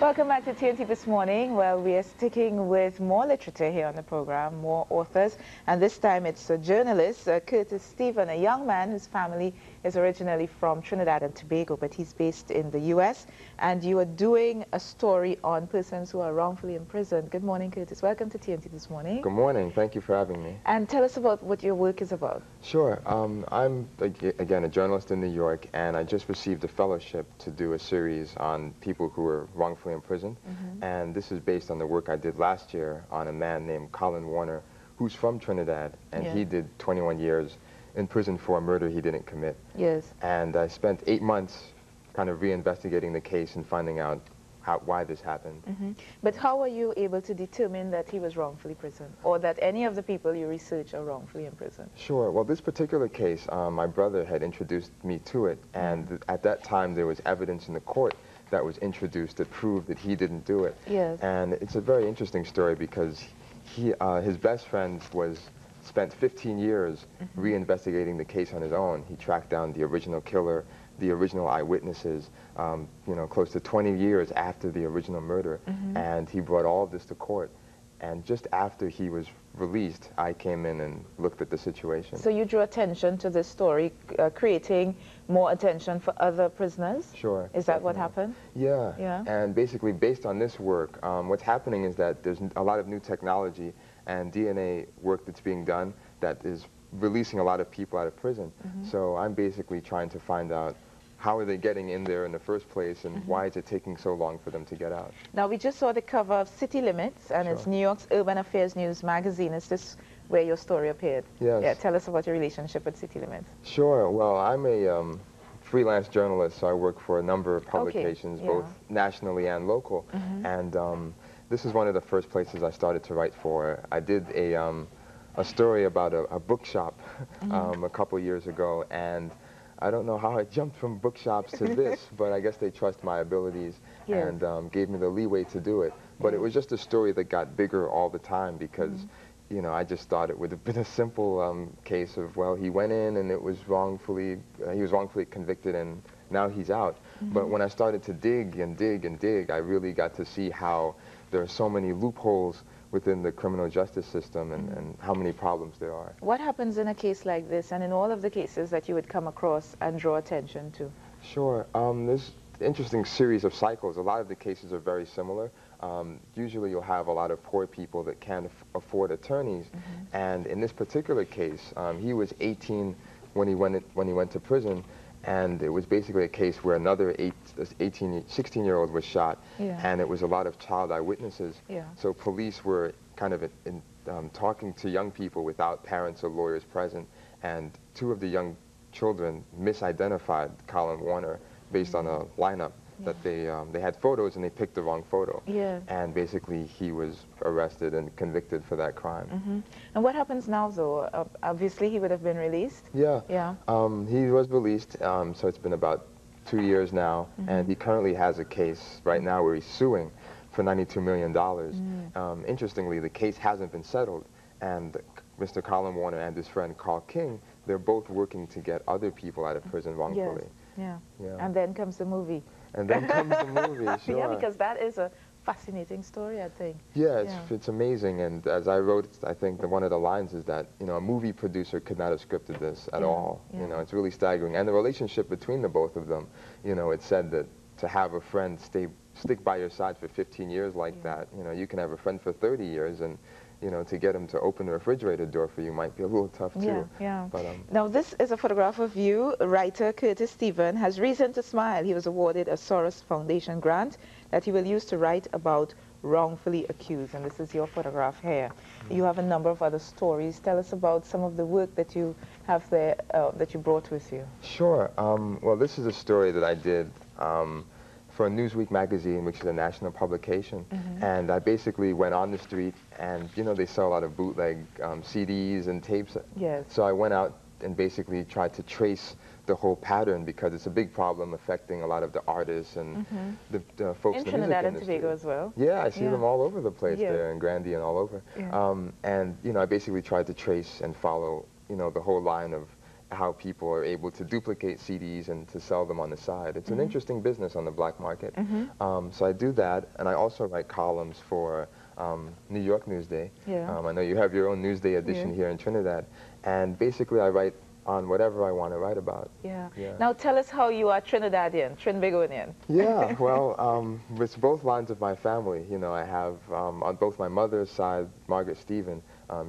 Welcome back to TNT this morning. Well, we are sticking with more literature here on the program, more authors, and this time it's a journalist, Curtis Stephen, a young man whose family is originally from Trinidad and Tobago, but he's based in the U.S., and you are doing a story on persons who are wrongfully imprisoned. Good morning, Curtis. Welcome to TNT this morning. Good morning. Thank you for having me. And tell us about what your work is about. Sure. I'm, again, a journalist in New York, and I just received a fellowship to do a series on people who were wrongfully imprisoned. And this is based on the work I did last year on a man named Colin Warner, who's from Trinidad, and he did 21 years in prison for a murder he didn't commit. Yes. And I spent 8 months kind of reinvestigating the case and finding out why this happened. But how were you able to determine that he was wrongfully imprisoned, or that any of the people you research are wrongfully imprisoned? Sure. Well, this particular case, my brother had introduced me to it, and at that time there was evidence in the court that was introduced that proved that he didn't do it. Yes. And it's a very interesting story because his best friend spent 15 years reinvestigating the case on his own. He tracked down the original killer, the original eyewitnesses, you know, close to 20 years after the original murder, and he brought all of this to court. And just after he was released, I came in and looked at the situation. So you drew attention to this story, creating more attention for other prisoners? Sure. Is that what happened? Yeah. Yeah. And basically, based on this work, what's happening is that there's a lot of new technology and DNA work that's being done that is releasing a lot of people out of prison. So I'm basically trying to find out how are they getting in there in the first place, and why is it taking so long for them to get out? Now, we just saw the cover of City Limits, and it's New York's Urban Affairs News magazine. Is this where your story appeared? Yes. Yeah, tell us about your relationship with City Limits. Sure. Well, I'm a freelance journalist, so I work for a number of publications, both nationally and local. And this is one of the first places I started to write for. I did a story about a bookshop a couple years ago, and I don't know how I jumped from bookshops to this, but I guess they trust my abilities and gave me the leeway to do it. But it was just a story that got bigger all the time because, you know, I just thought it would have been a simple case of, well, he went in and it was he was wrongfully convicted and now he's out. But when I started to dig and dig and dig, I really got to see how there are so many loopholes within the criminal justice system and how many problems there are. What happens in a case like this and in all of the cases that you would come across and draw attention to? Sure. There's an interesting series of cycles. A lot of the cases are very similar. Usually you'll have a lot of poor people that can't afford attorneys. And in this particular case, he was 18 when he went to prison. And it was basically a case where another 16-year-old was shot, and it was a lot of child eyewitnesses. So police were kind of talking to young people without parents or lawyers present, and two of the young children misidentified Colin Warner based on a lineup that they had photos and they picked the wrong photo. And basically he was arrested and convicted for that crime. And what happens now, though? Obviously he would have been released? He was released, so it's been about 2 years now, and he currently has a case right now where he's suing for $92 million. Interestingly, the case hasn't been settled, and Mr. Colin Warner and his friend Carl King, they're both working to get other people out of prison wrongfully. And then comes the movie. And then comes the movie, sure. Yeah, because that is a fascinating story, I think. Yeah, it's amazing. And as I wrote, I think that one of the lines is that, you know, a movie producer could not have scripted this at all. You know, it's really staggering. And the relationship between the both of them, you know, it's said that to have a friend stick by your side for 15 years like that, you know, you can have a friend for 30 years, and you know, to get him to open the refrigerator door for you might be a little tough too. But, now this is a photograph of you. Writer Curtis Stephen has reason to smile. He was awarded a Soros Foundation grant that he will use to write about wrongfully accused, and this is your photograph here. You have a number of other stories. Tell us about some of the work that you have there that you brought with you. Sure. Well, this is a story that I did for Newsweek magazine, which is a national publication, and I basically went on the street, and you know they sell a lot of bootleg CDs and tapes. So I went out and basically tried to trace the whole pattern because it's a big problem affecting a lot of the artists and the folks in the music Trinidad and industry. Tobago as well. Yeah, I see them all over the place there in Grandy and all over. And you know I basically tried to trace and follow, you know, the whole line of how people are able to duplicate CDs and to sell them on the side. It's an interesting business on the black market. So I do that, and I also write columns for New York Newsday. I know you have your own Newsday edition here in Trinidad, and basically I write on whatever I want to write about. Now tell us how you are Trinidadian, Trinbagonian. Well, with both lines of my family, you know, I have on both my mother's side, Margaret Stephen,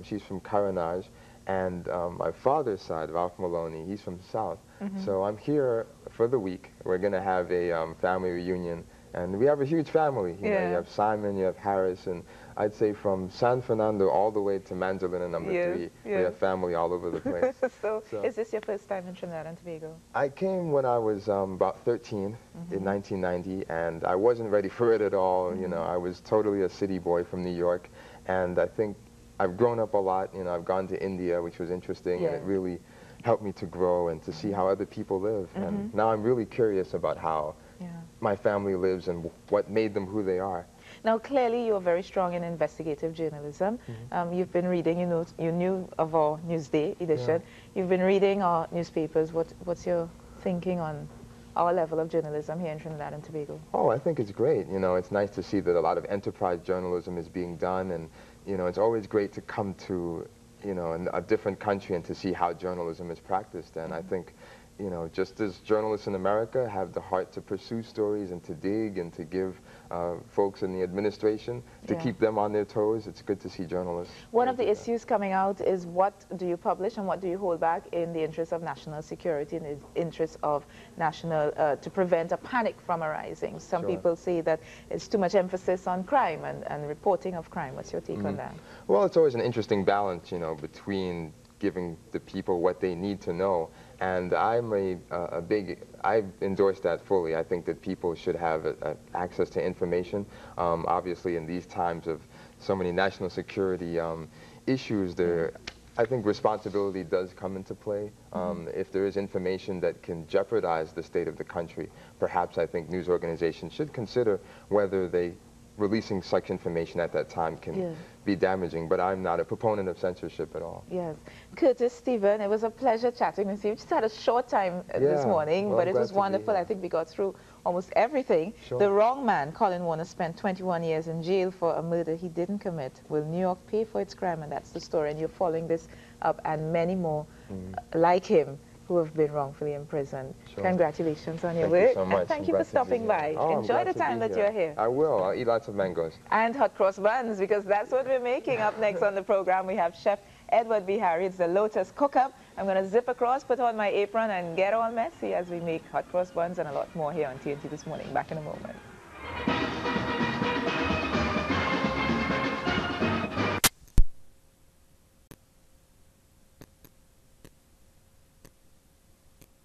she's from Carenage, and my father's side, Ralph Maloney, he's from the South. So I'm here for the week. We're going to have a family reunion, and we have a huge family. You know, you have Simon, you have Harris, and I'd say from San Fernando all the way to Manzolina number 3, we have family all over the place. So is this your first time in Trinidad and Tobago? I came when I was about 13 in 1990, and I wasn't ready for it at all. You know, I was totally a city boy from New York, and I think I've grown up a lot. You know, I've gone to India, which was interesting, and it really helped me to grow and to see how other people live. And now I'm really curious about how my family lives and what made them who they are. Now, clearly, you're very strong in investigative journalism. You've been reading, you knew of our Newsday edition. You've been reading our newspapers. What's your thinking on our level of journalism here in Trinidad and Tobago? Oh, I think it's great. You know, it's nice to see that a lot of enterprise journalism is being done, and, you know, it's always great to come to, you know, a different country and to see how journalism is practiced. And I think, you know, just as journalists in America have the heart to pursue stories and to dig and to give folks in the administration to keep them on their toes, it's good to see journalists. One of the issues coming out is what do you publish and what do you hold back in the interest of national security, in the interest of national, to prevent a panic from arising. Some people say that it's too much emphasis on crime and reporting of crime. What's your take on that? Well, it's always an interesting balance, you know, between giving the people what they need to know. And I'm I endorse that fully. I think that people should have access to information. Obviously, in these times of so many national security issues, I think responsibility does come into play. If there is information that can jeopardize the state of the country, perhaps I think news organizations should consider whether releasing such information at that time can be damaging, but I'm not a proponent of censorship at all. Yes. Curtis, Stephen, it was a pleasure chatting with you. We just had a short time this morning, but it was wonderful. I think we got through almost everything. The wrong man, Colin Warner, spent 21 years in jail for a murder he didn't commit. Will New York pay for its crime? And that's the story, and you're following this up, and many more like him who have been wrongfully imprisoned. Congratulations on your work. Thank you so much. And thank you for stopping by. Enjoy the time that you're here. I will. I'll eat lots of mangoes. And hot cross buns, because that's what we're making. Up next on the program, we have Chef Edward B. Harry. It's the Lotus Cook-Up. I'm going to zip across, put on my apron, and get all messy as we make hot cross buns and a lot more here on TNT This Morning. Back in a moment.